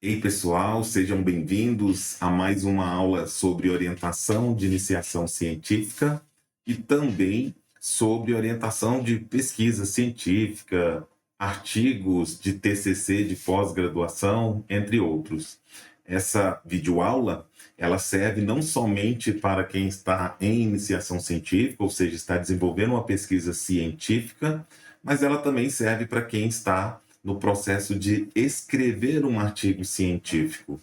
Ei, pessoal, sejam bem-vindos a mais uma aula sobre orientação de iniciação científica e também sobre orientação de pesquisa científica, artigos de TCC de pós-graduação, entre outros. Essa videoaula, ela serve não somente para quem está em iniciação científica, ou seja, está desenvolvendo uma pesquisa científica, mas ela também serve para quem está no processo de escrever um artigo científico.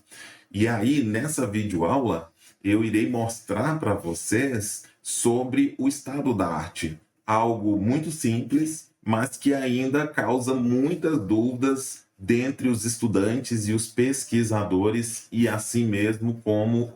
E aí, nessa videoaula, eu irei mostrar para vocês sobre o estado da arte. Algo muito simples, mas que ainda causa muitas dúvidas dentre os estudantes e os pesquisadores, e assim mesmo como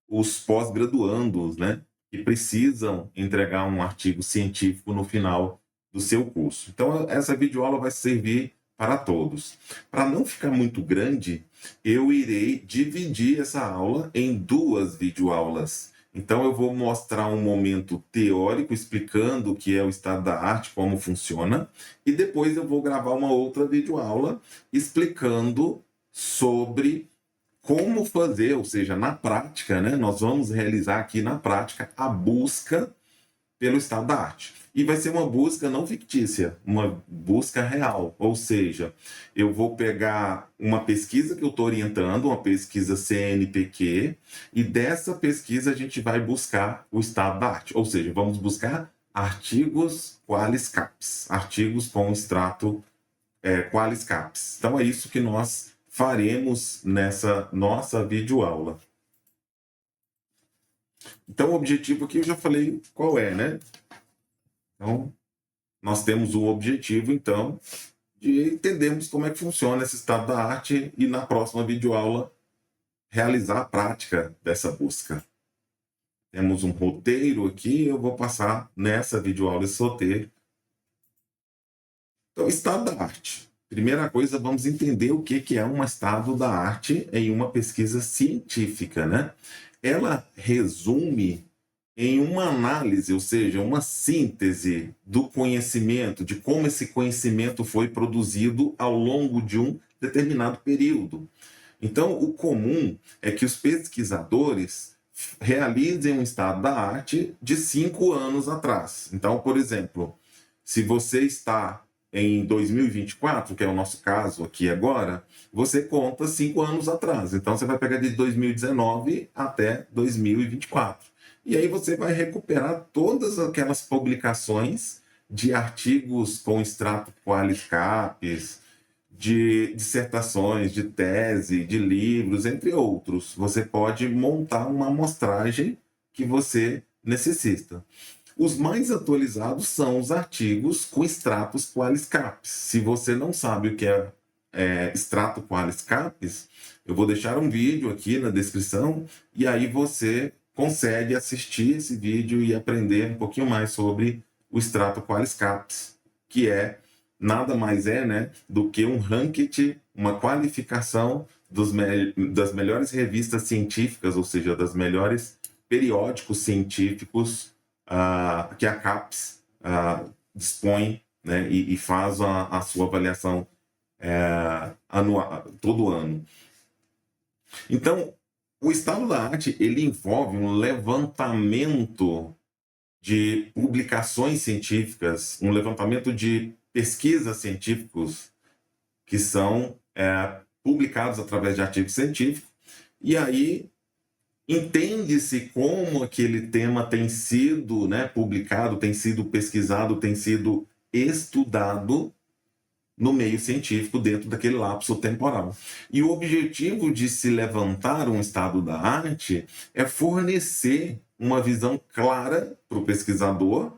os pós-graduandos, né? Que precisam entregar um artigo científico no final do seu curso. Então, essa videoaula vai servir para todos. Para não ficar muito grande, eu irei dividir essa aula em duas videoaulas. Então, eu vou mostrar um momento teórico explicando o que é o estado da arte, como funciona, e depois eu vou gravar uma outra videoaula explicando sobre como fazer, ou seja, na prática, né? Nós vamos realizar aqui na prática a busca pelo estado da arte. E vai ser uma busca não fictícia, uma busca real. Ou seja, eu vou pegar uma pesquisa que eu estou orientando, uma pesquisa CNPq, e dessa pesquisa a gente vai buscar o estado da arte. Ou seja, vamos buscar artigos qualis capis, artigos com extrato qualis capis. Então é isso que nós faremos nessa nossa videoaula. Então o objetivo aqui eu já falei qual é, né? Então, nós temos o objetivo, então, de entendermos como é que funciona esse estado da arte e, na próxima videoaula, realizar a prática dessa busca. Temos um roteiro aqui, eu vou passar nessa videoaula esse roteiro. Então, estado da arte. Primeira coisa, vamos entender o que é um estado da arte em uma pesquisa científica, né? Ela resume em uma análise, ou seja, uma síntese do conhecimento, de como esse conhecimento foi produzido ao longo de um determinado período. Então, o comum é que os pesquisadores realizem um estado da arte de 5 anos atrás. Então, por exemplo, se você está em 2024, que é o nosso caso aqui agora, você conta 5 anos atrás. Então, você vai pegar de 2019 até 2024. E aí você vai recuperar todas aquelas publicações de artigos com extrato qualis capis, de dissertações, de tese, de livros, entre outros. Você pode montar uma amostragem que você necessita. Os mais atualizados são os artigos com extratos qualis capis. Se você não sabe o que é extrato qualis capis, eu vou deixar um vídeo aqui na descrição e aí você consegue assistir esse vídeo e aprender um pouquinho mais sobre o extrato qualis capis, que é nada mais né, do que um ranking, uma qualificação das melhores revistas científicas, ou seja, das melhores periódicos científicos que a CAPES dispõe, né, e faz a sua avaliação anual, todo ano. Então, o estado da arte ele envolve um levantamento de publicações científicas, um levantamento de pesquisas científicos que são publicados através de artigos científicos, e aí entende-se como aquele tema tem sido publicado, tem sido pesquisado, tem sido estudado no meio científico dentro daquele lapso temporal. E o objetivo de se levantar um estado da arte é fornecer uma visão clara para o pesquisador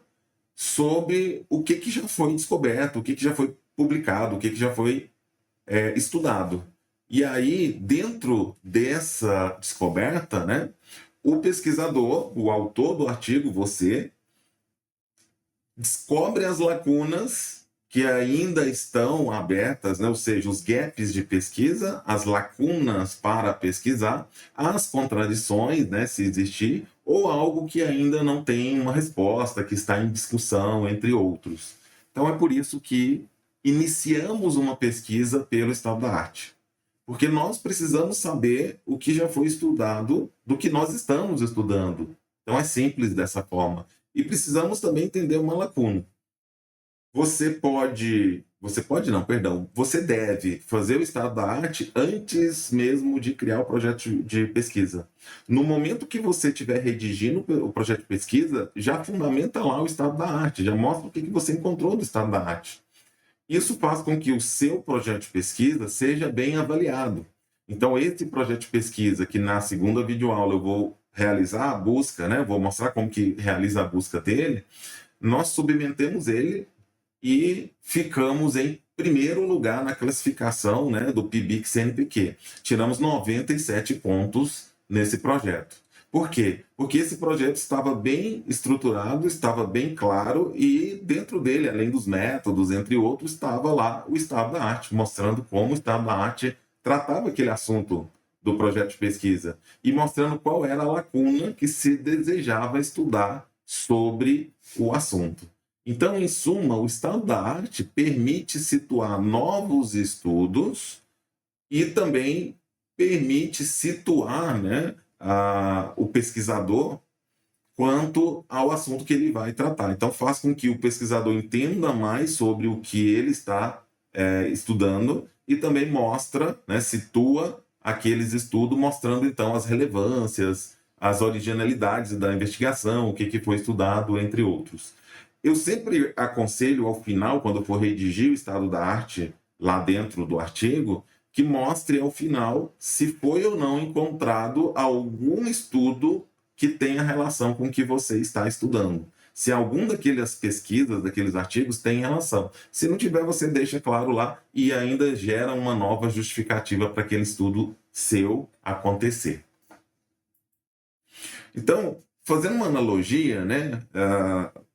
sobre o que já foi descoberto, o que já foi publicado, o que já foi estudado. E aí, dentro dessa descoberta, né, o pesquisador, o autor do artigo, você, descobre as lacunas que ainda estão abertas, né? Ou seja, os gaps de pesquisa, as lacunas para pesquisar, as contradições, né, se existir, ou algo que ainda não tem uma resposta, que está em discussão, entre outros. Então é por isso que iniciamos uma pesquisa pelo estado da arte. Porque nós precisamos saber o que já foi estudado do que nós estamos estudando. Então é simples dessa forma. E precisamos também entender uma lacuna. Você deve fazer o estado da arte antes mesmo de criar o projeto de pesquisa. No momento que você estiver redigindo o projeto de pesquisa, já fundamenta lá o estado da arte, já mostra o que você encontrou do estado da arte. Isso faz com que o seu projeto de pesquisa seja bem avaliado. Então, esse projeto de pesquisa, que na segunda videoaula eu vou realizar a busca, né? Vou mostrar como que realiza a busca dele, nós submetemos ele e ficamos em primeiro lugar na classificação, né, do PIBIC-CNPq. Tiramos 97 pontos nesse projeto. Por quê? Porque esse projeto estava bem estruturado, estava bem claro e dentro dele, além dos métodos, entre outros, estava lá o estado da arte, mostrando como o estado da arte tratava aquele assunto do projeto de pesquisa e mostrando qual era a lacuna que se desejava estudar sobre o assunto. Então, em suma, o estado da arte permite situar novos estudos e também permite situar, né, o pesquisador quanto ao assunto que ele vai tratar. Então, faz com que o pesquisador entenda mais sobre o que ele está estudando e também mostra, né, situa aqueles estudos, mostrando então as relevâncias, as originalidades da investigação, o que foi estudado, entre outros. Eu sempre aconselho ao final, quando for redigir o estado da arte lá dentro do artigo, que mostre ao final se foi ou não encontrado algum estudo que tenha relação com o que você está estudando. Se algum daquelas pesquisas, daqueles artigos tem relação. Se não tiver, você deixa claro lá e ainda gera uma nova justificativa para aquele estudo seu acontecer. Então, fazendo uma analogia, né?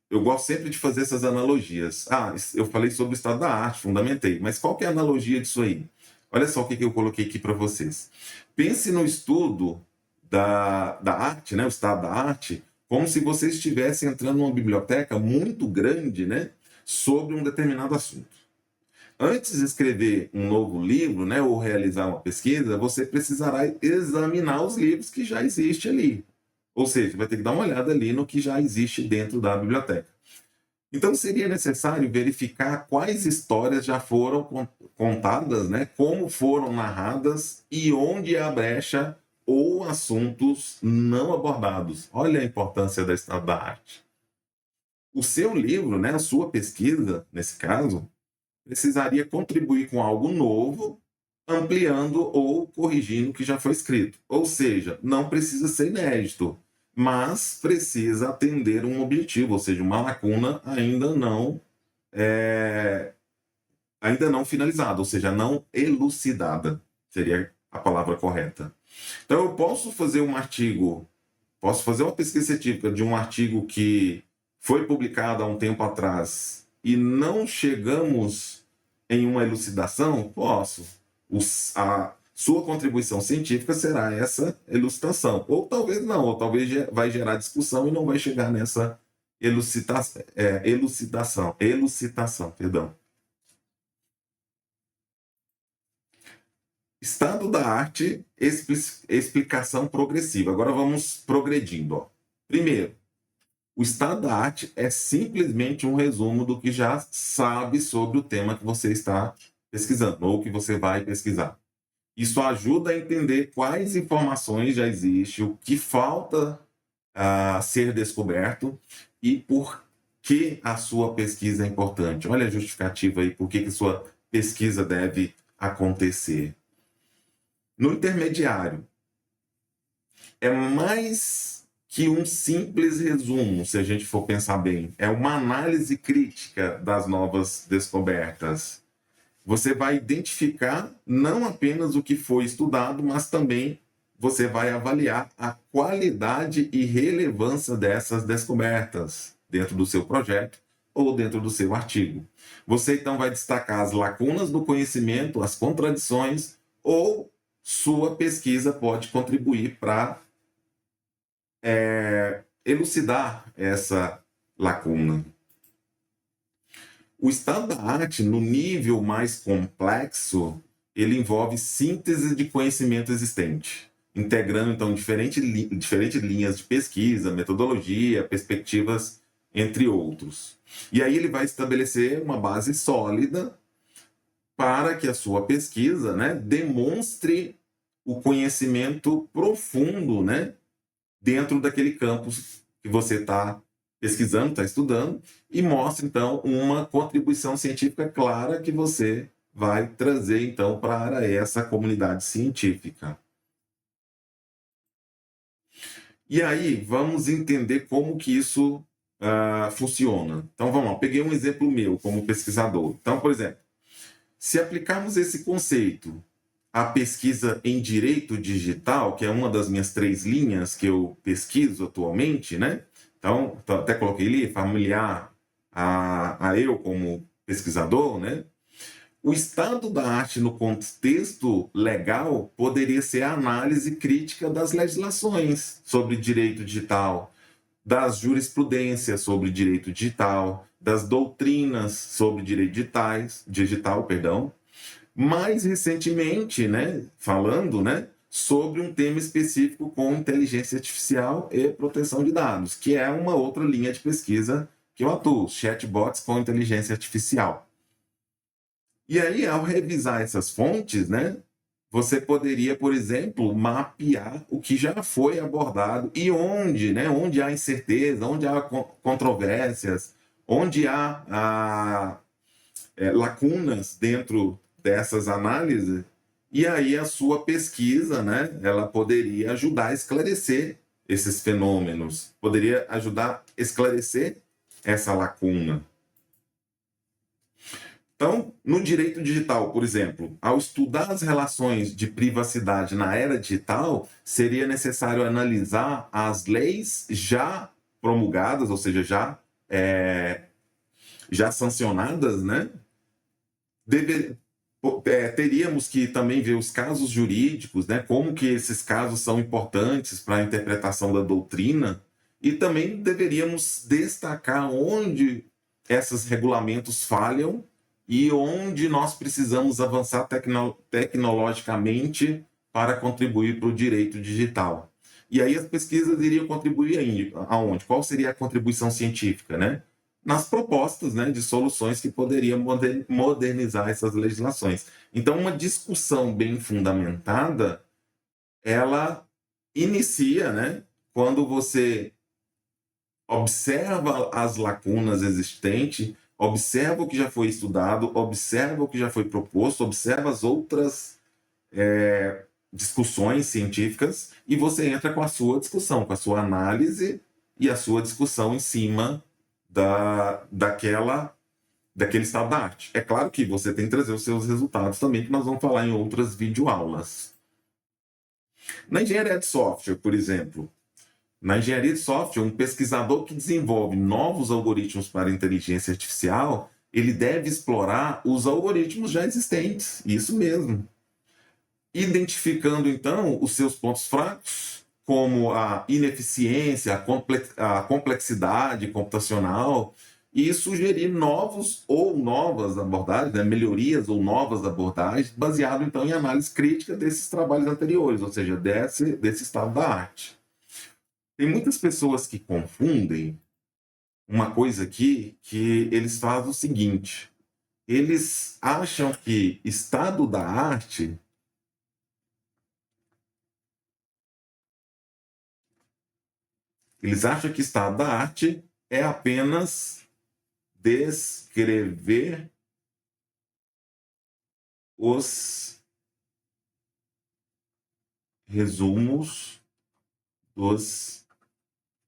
Eu gosto sempre de fazer essas analogias. Eu falei sobre o estado da arte, fundamentei. Mas qual que é a analogia disso aí? Olha só o que eu coloquei aqui para vocês. Pense no estudo da arte, né? O estado da arte, como se você estivesse entrando numa biblioteca muito grande, né? Sobre um determinado assunto. Antes de escrever um novo livro, né? Ou realizar uma pesquisa, você precisará examinar os livros que já existem ali. Ou seja, vai ter que dar uma olhada ali no que já existe dentro da biblioteca. Então, seria necessário verificar quais histórias já foram contadas, né? Como foram narradas e onde há brecha ou assuntos não abordados. Olha a importância da estado da arte. O seu livro, né? A sua pesquisa, nesse caso, precisaria contribuir com algo novo, ampliando ou corrigindo o que já foi escrito. Ou seja, não precisa ser inédito, mas precisa atender um objetivo, ou seja, uma lacuna ainda não finalizada, ou seja, não elucidada, seria a palavra correta. Então, eu posso fazer uma pesquisa científica de um artigo que foi publicado há um tempo atrás e não chegamos em uma elucidação? Posso. A sua contribuição científica será essa elucidação. Ou talvez não, ou talvez vai gerar discussão e não vai chegar nessa elucidação. Estado da arte, explicação progressiva. Agora vamos progredindo. Ó. Primeiro, o estado da arte é simplesmente um resumo do que já sabe sobre o tema que você está pesquisando, ou que você vai pesquisar. Isso ajuda a entender quais informações já existem, o que falta ser descoberto e por que a sua pesquisa é importante. Olha a justificativa aí, por que a sua pesquisa deve acontecer. No intermediário, é mais que um simples resumo, se a gente for pensar bem. É uma análise crítica das novas descobertas. Você vai identificar não apenas o que foi estudado, mas também você vai avaliar a qualidade e relevância dessas descobertas dentro do seu projeto ou dentro do seu artigo. Você então vai destacar as lacunas do conhecimento, as contradições, ou sua pesquisa pode contribuir para elucidar essa lacuna. O estado da arte, no nível mais complexo, ele envolve síntese de conhecimento existente, integrando, então, diferentes linhas de pesquisa, metodologia, perspectivas, entre outros. E aí ele vai estabelecer uma base sólida para que a sua pesquisa, né, demonstre o conhecimento profundo, né, dentro daquele campus que você está pesquisando, está estudando, e mostre, então, uma contribuição científica clara que você vai trazer, então, para essa comunidade científica. E aí, vamos entender como que isso funciona. Então, vamos lá, peguei um exemplo meu como pesquisador. Então, por exemplo, se aplicarmos esse conceito à pesquisa em direito digital, que é uma das minhas 3 linhas que eu pesquiso atualmente, né? Então, até coloquei ali, familiar a eu como pesquisador, né? O estado da arte no contexto legal poderia ser a análise crítica das legislações sobre direito digital, das jurisprudências sobre direito digital, das doutrinas sobre direito digital, perdão. Mais recentemente, né, falando, né, sobre um tema específico com inteligência artificial e proteção de dados, que é uma outra linha de pesquisa que eu atuo, chatbots com inteligência artificial. E aí, ao revisar essas fontes, né, você poderia, por exemplo, mapear o que já foi abordado e onde, né, onde há incerteza, onde há controvérsias, onde há lacunas dentro dessas análises, e aí a sua pesquisa, né, ela poderia ajudar a esclarecer esses fenômenos, poderia ajudar a esclarecer essa lacuna. Então, no direito digital, por exemplo, ao estudar as relações de privacidade na era digital, seria necessário analisar as leis já promulgadas, ou seja, já sancionadas, né? Teríamos que também ver os casos jurídicos, né? Como que esses casos são importantes para a interpretação da doutrina, e também deveríamos destacar onde esses regulamentos falham e onde nós precisamos avançar tecnologicamente para contribuir para o direito digital. E aí as pesquisas iriam contribuir aonde? Qual seria a contribuição científica, né? Nas propostas, né, de soluções que poderiam modernizar essas legislações. Então, uma discussão bem fundamentada, ela inicia, né, quando você observa as lacunas existentes, observa o que já foi estudado, observa o que já foi proposto, observa as outras discussões científicas, e você entra com a sua discussão, com a sua análise e a sua discussão em cima daquele estado da arte. É claro que você tem que trazer os seus resultados também, que nós vamos falar em outras videoaulas. Na engenharia de software, por exemplo, na engenharia de software, um pesquisador que desenvolve novos algoritmos para inteligência artificial, ele deve explorar os algoritmos já existentes, isso mesmo. Identificando, então, os seus pontos fracos, como a ineficiência, a complexidade computacional, e sugerir novos ou novas abordagens, né, melhorias ou novas abordagens, baseado, então, em análise crítica desses trabalhos anteriores, ou seja, desse estado da arte. Tem muitas pessoas que confundem uma coisa aqui, que eles fazem o seguinte: eles acham que estado da arte estado da arte é apenas descrever os resumos dos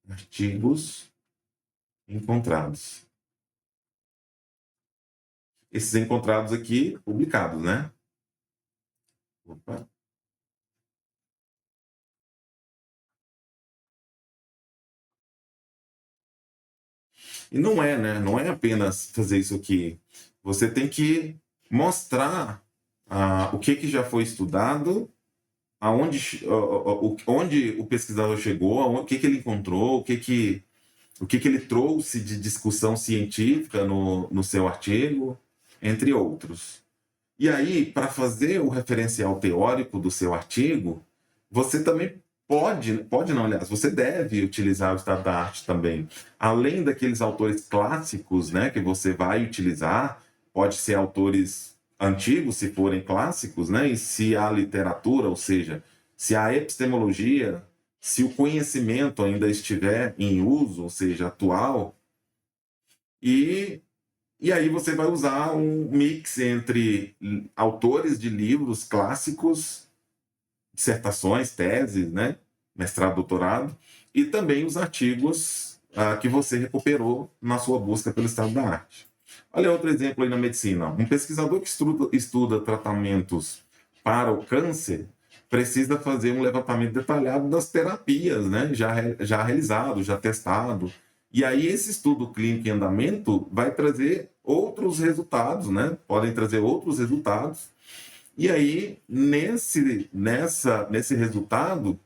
artigos encontrados. Esses encontrados aqui, publicados, né? Opa. E não é, né? Não é apenas fazer isso aqui. Você tem que mostrar o que já foi estudado, onde o pesquisador chegou, o que ele encontrou, o que ele trouxe de discussão científica no seu artigo, entre outros. E aí, para fazer o referencial teórico do seu artigo, você também pode não, aliás, você deve utilizar o estado da arte também. Além daqueles autores clássicos, né, que você vai utilizar, pode ser autores antigos, se forem clássicos, né, e se a literatura, ou seja, se a epistemologia, se o conhecimento ainda estiver em uso, ou seja, atual, e e aí você vai usar um mix entre autores de livros clássicos, dissertações, teses, né? Mestrado, doutorado, e também os artigos que você recuperou na sua busca pelo estado da arte. Olha outro exemplo aí na medicina. Um pesquisador que estuda tratamentos para o câncer precisa fazer um levantamento detalhado das terapias, né? Já realizado, já testado. E aí esse estudo clínico em andamento vai trazer outros resultados, né? Podem trazer outros resultados. E aí, nesse resultado,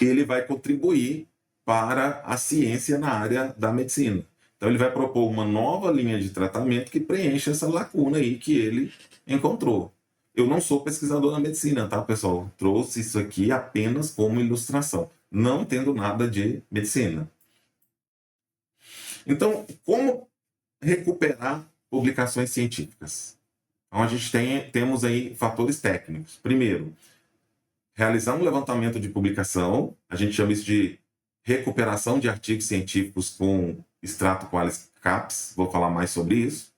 ele vai contribuir para a ciência na área da medicina. Então, ele vai propor uma nova linha de tratamento que preenche essa lacuna aí que ele encontrou. Eu não sou pesquisador na medicina, tá, pessoal? Trouxe isso aqui apenas como ilustração, não entendo nada de medicina. Então, como recuperar publicações científicas? Então, a gente temos aí fatores técnicos. Primeiro, realizar um levantamento de publicação, a gente chama isso de recuperação de artigos científicos com extrato qualis CAPS, vou falar mais sobre isso.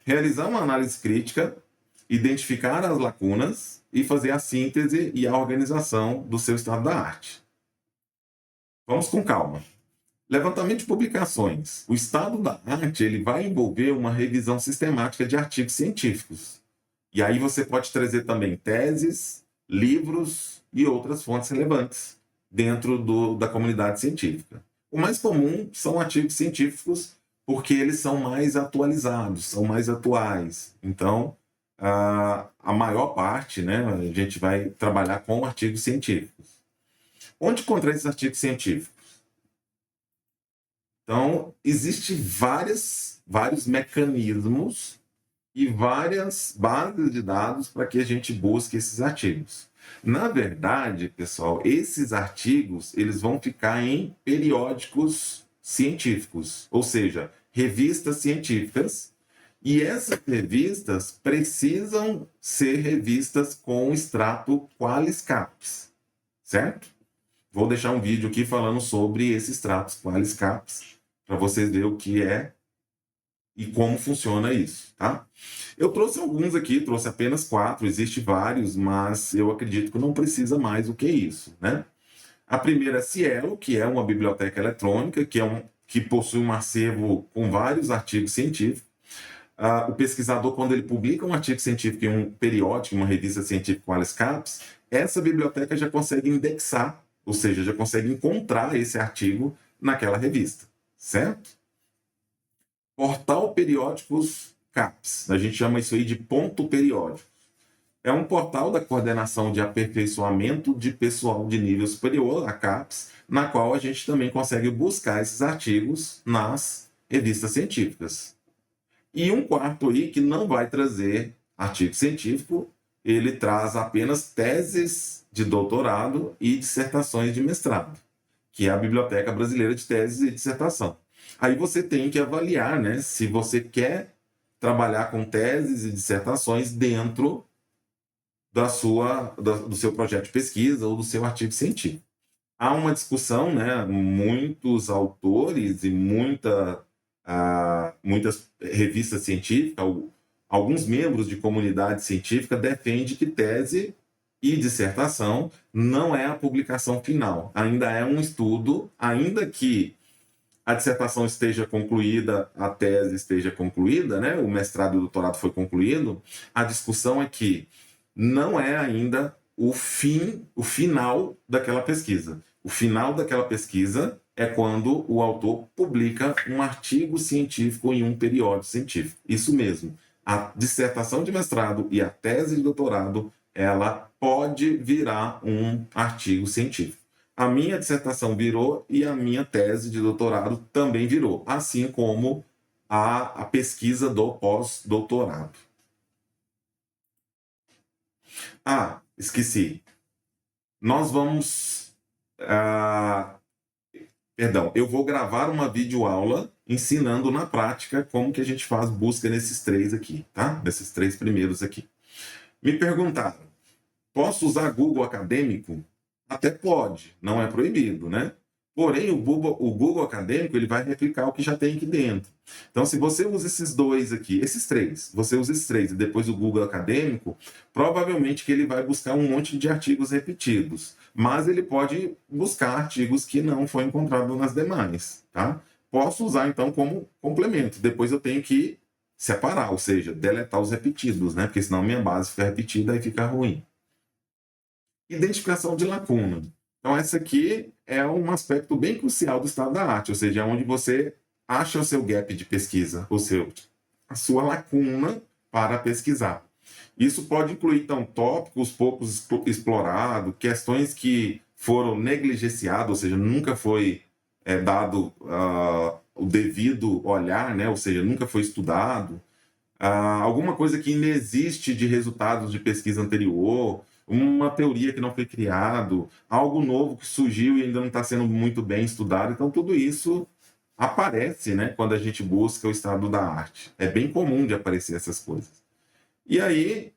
Realizar uma análise crítica, identificar as lacunas e fazer a síntese e a organização do seu estado da arte. Vamos com calma. Levantamento de publicações. O estado da arte ele vai envolver uma revisão sistemática de artigos científicos. E aí você pode trazer também teses, livros e outras fontes relevantes dentro da comunidade científica. O mais comum são artigos científicos porque eles são mais atualizados, são mais atuais. Então, a maior parte, né, a gente vai trabalhar com artigos científicos. Onde encontrar esses artigos científicos? Então, existem vários mecanismos e várias bases de dados para que a gente busque esses artigos. Na verdade, pessoal, esses artigos eles vão ficar em periódicos científicos, ou seja, revistas científicas, e essas revistas precisam ser revistas com extrato qualis CAPS, certo? Vou deixar um vídeo aqui falando sobre esses extratos qualis CAPS, para vocês verem o que é e como funciona isso, tá? Eu trouxe alguns aqui, trouxe apenas 4, existe vários, mas eu acredito que não precisa mais do que isso, né? A primeira é Cielo, que é uma biblioteca eletrônica, que possui um acervo com vários artigos científicos. O pesquisador, quando ele publica um artigo científico em um periódico, em uma revista científica qualis CAPS, essa biblioteca já consegue indexar, ou seja, já consegue encontrar esse artigo naquela revista, certo? Portal Periódicos CAPS. A gente chama isso aí de ponto periódico. É um portal da Coordenação de Aperfeiçoamento de Pessoal de Nível Superior, a CAPS, na qual a gente também consegue buscar esses artigos nas revistas científicas. E um quarto aí que não vai trazer artigo científico, ele traz apenas teses de doutorado e dissertações de mestrado, que é a Biblioteca Brasileira de Teses e Dissertação. Aí você tem que avaliar, né, se você quer trabalhar com teses e dissertações dentro do seu projeto de pesquisa ou do seu artigo científico. Há uma discussão, né, muitos autores e muitas revistas científicas, alguns membros de comunidade científica defendem que tese e dissertação não é a publicação final, ainda é um estudo, ainda que a dissertação esteja concluída, a tese esteja concluída, né? O mestrado e o doutorado foi concluído, a discussão é que não é ainda o final daquela pesquisa. O final daquela pesquisa é quando o autor publica um artigo científico em um periódico científico. Isso mesmo. A dissertação de mestrado e a tese de doutorado, ela pode virar um artigo científico. A minha dissertação virou e a minha tese de doutorado também virou, assim como a pesquisa do pós-doutorado. Ah, esqueci. Nós vamos... Perdão, eu vou gravar uma videoaula ensinando na prática como que a gente faz busca nesses três aqui, tá? Nesses três primeiros aqui. Me perguntaram, posso usar Google Acadêmico? Até pode, não é proibido, né? Porém, o Google Acadêmico ele vai replicar o que já tem aqui dentro. Então, se você usa esses dois aqui, esses três, você usa esses três e depois o Google Acadêmico, provavelmente que ele vai buscar um monte de artigos repetidos. Mas ele pode buscar artigos que não foi encontrado nas demais, tá? Posso usar, então, como complemento. Depois eu tenho que separar, ou seja, deletar os repetidos, né? Porque senão minha base fica repetida e fica ruim. Identificação de lacuna. Então, essa aqui é um aspecto bem crucial do estado da arte, ou seja, é onde você acha o seu gap de pesquisa, a sua lacuna para pesquisar. Isso pode incluir, então, tópicos poucos explorados, questões que foram negligenciadas, ou seja, nunca foi dado o devido olhar, né? Ou seja, nunca foi estudado, alguma coisa que ainda existe de resultados de pesquisa anterior, uma teoria que não foi criado, algo novo que surgiu e ainda não está sendo muito bem estudado. Então, tudo isso aparece, né, quando a gente busca o estado da arte. É bem comum de aparecer essas coisas. E aí,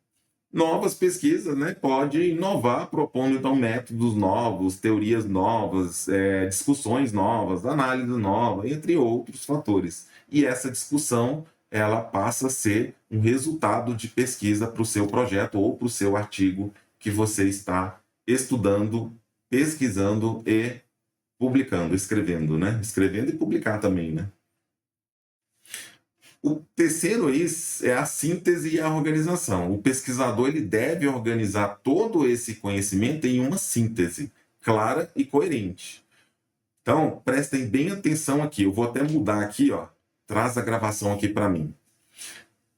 novas pesquisas, né, pode inovar, propondo, então, métodos novos, teorias novas, discussões novas, análise nova, entre outros fatores. E essa discussão ela passa a ser um resultado de pesquisa para o seu projeto ou para o seu artigo que você está estudando, pesquisando e publicando, escrevendo, né? Escrevendo e publicar também, né? O terceiro é a síntese e a organização. O pesquisador ele deve organizar todo esse conhecimento em uma síntese clara e coerente. Então, prestem bem atenção aqui. Eu vou até mudar aqui, ó. Traz a gravação aqui para mim.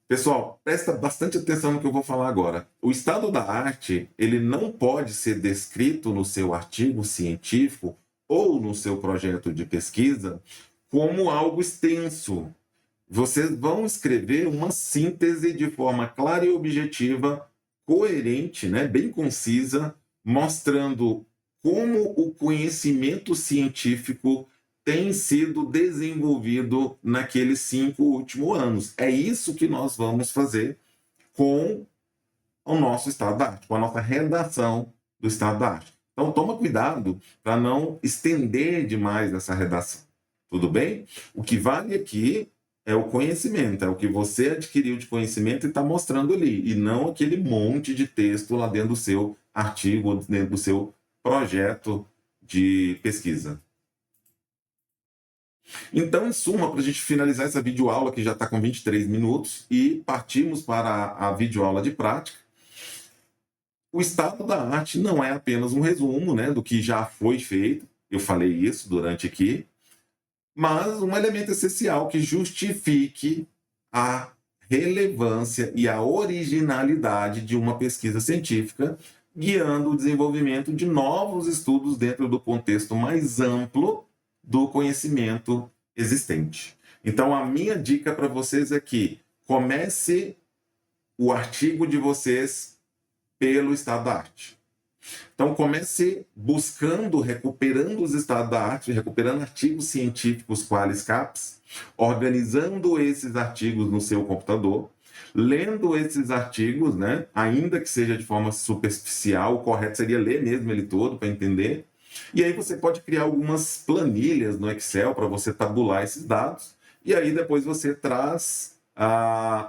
Pessoal, presta bastante atenção no que eu vou falar agora. O estado da arte, ele não pode ser descrito no seu artigo científico ou no seu projeto de pesquisa como algo extenso. Vocês vão escrever uma síntese de forma clara e objetiva, coerente, né, bem concisa, mostrando como o conhecimento científico tem sido desenvolvido naqueles 5 últimos anos. É isso que nós vamos fazer com o nosso estado da arte, com a nossa redação do estado da arte. Então, toma cuidado para não estender demais essa redação. Tudo bem? O que vale aqui é o conhecimento, é o que você adquiriu de conhecimento e está mostrando ali, e não aquele monte de texto lá dentro do seu artigo, dentro do seu projeto de pesquisa. Então, em suma, para a gente finalizar essa videoaula, que já está com 23 minutos, e partimos para a videoaula de prática, o estado da arte não é apenas um resumo, né, do que já foi feito, eu falei isso durante aqui, mas um elemento essencial que justifique a relevância e a originalidade de uma pesquisa científica, guiando o desenvolvimento de novos estudos dentro do contexto mais amplo do conhecimento existente. Então, a minha dica para vocês é que comece o artigo de vocês pelo estado da arte. Então, comece buscando, recuperando os estados da arte, recuperando artigos científicos quais CAPS, organizando esses artigos no seu computador, lendo esses artigos, né, ainda que seja de forma superficial, o correto seria ler mesmo ele todo para entender. E aí você pode criar algumas planilhas no Excel para você tabular esses dados, e aí depois você traz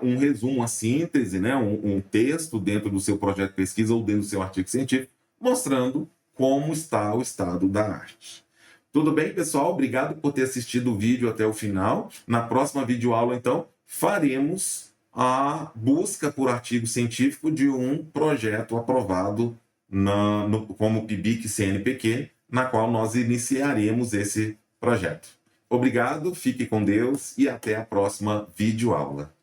um resumo, uma síntese, né, um texto dentro do seu projeto de pesquisa ou dentro do seu artigo científico, mostrando como está o estado da arte. Tudo bem, pessoal? Obrigado por ter assistido o vídeo até o final. Na próxima videoaula, então, faremos a busca por artigo científico de um projeto aprovado como PIBIC CNPq, na qual nós iniciaremos esse projeto. Obrigado, fique com Deus e até a próxima videoaula.